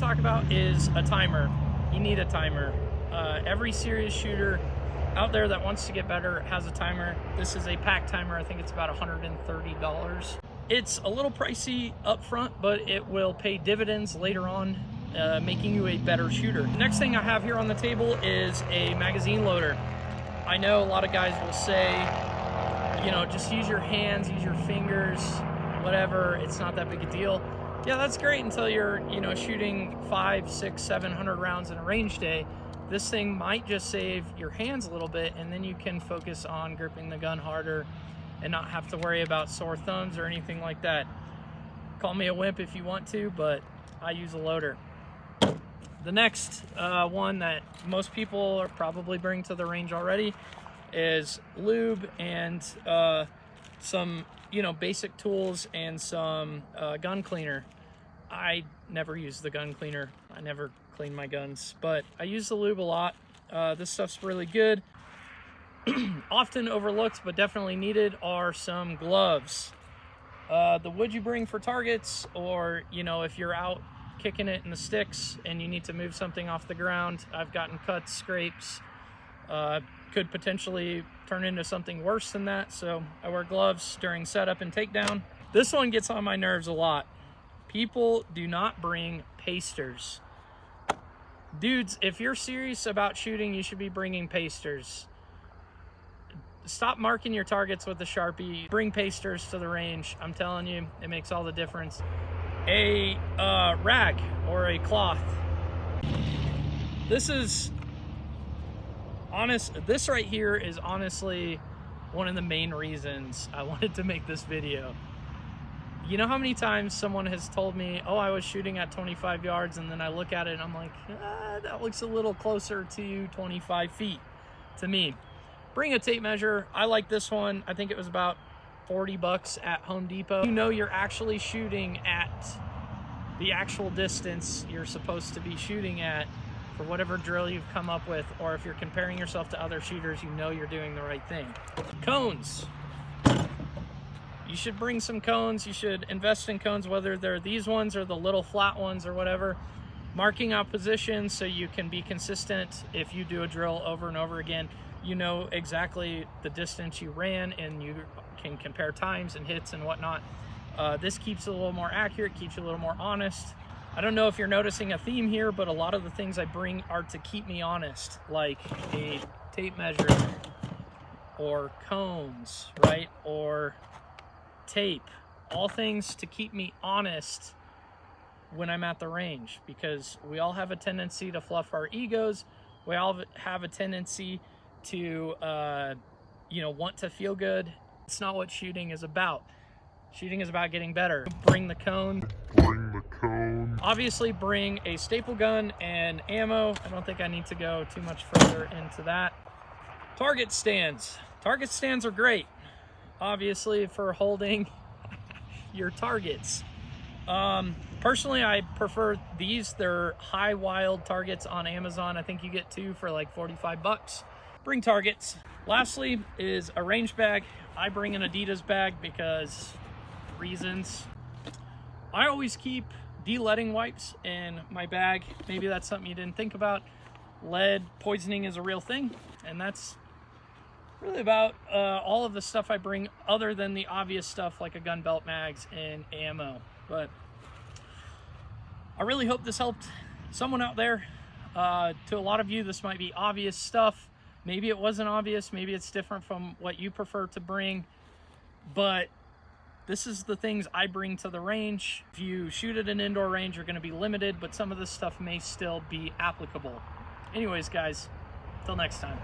talk about is a timer. You need a timer. Every serious shooter out there that wants to get better has a timer. This is a pack timer. I think it's about $130. It's a little pricey up front, but it will pay dividends later on, making you a better shooter. Next thing I have here on the table is a magazine loader. I know a lot of guys will say, you know, just use your hands, use your fingers, whatever, it's not that big a deal. Yeah, that's great until you're, you know, shooting 500, 600, 700 rounds in a range day. This thing might just save your hands a little bit, and then you can focus on gripping the gun harder and not have to worry about sore thumbs or anything like that. Call me a wimp if you want to, but I use a loader. The next one that most people are probably bring to the range already is lube and some, you know, basic tools and some gun cleaner. I never use the gun cleaner. I never clean my guns, but I use the lube a lot. This stuff's really good. Often overlooked, but definitely needed, are some gloves. The wood you bring for targets, or, you know, if you're out kicking it in the sticks and you need to move something off the ground. I've gotten cuts, scrapes, could potentially turn into something worse than that, so I wear gloves during setup and takedown. This one gets on my nerves a lot. People do not bring pasters. Dudes, if you're serious about shooting, you should be bringing pasters. Stop marking your targets with a Sharpie. Bring pasters to the range. I'm telling you, it makes all the difference. A rag or a cloth. This right here is honestly one of the main reasons I wanted to make this video. You know how many times someone has told me, oh, I was shooting at 25 yards, and then I look at it and I'm like, that looks a little closer to 25 feet to me. Bring a tape measure. I like this one. I think it was about $40 at Home Depot. You know you're actually shooting at the actual distance you're supposed to be shooting at for whatever drill you've come up with, or if you're comparing yourself to other shooters, you know you're doing the right thing. Cones. You should bring some cones. You should invest in cones, whether they're these ones or the little flat ones or whatever. Marking out positions so you can be consistent. If you do a drill over and over again, you know exactly the distance you ran, and you can compare times and hits and whatnot. This keeps it a little more accurate, keeps you a little more honest. I don't know if you're noticing a theme here, but a lot of the things I bring are to keep me honest, like a tape measure or cones, right? Or tape. All things to keep me honest when I'm at the range, because we all have a tendency to fluff our egos. We all have a tendency to, you know, want to feel good. It's not what shooting is about. Shooting is about getting better. Bring the cone. Obviously bring a staple gun and ammo. I don't think I need to go too much further into that. Target stands. Target stands are great, obviously, for holding your targets. Personally, I prefer these. They're high wild targets on Amazon. I think you get 2 for like $45. Bring targets. Lastly is a range bag. I bring an Adidas bag because reasons. I always keep de-leading wipes in my bag. Maybe that's something you didn't think about. Lead poisoning is a real thing, and that's really about all of the stuff I bring, other than the obvious stuff like a gun belt, mags, and ammo. But I really hope this helped someone out there. To a lot of you, this might be obvious stuff. Maybe it wasn't obvious. Maybe it's different from what you prefer to bring. But this is the things I bring to the range. If you shoot at an indoor range, you're going to be limited, but some of this stuff may still be applicable. Anyways, guys, till next time.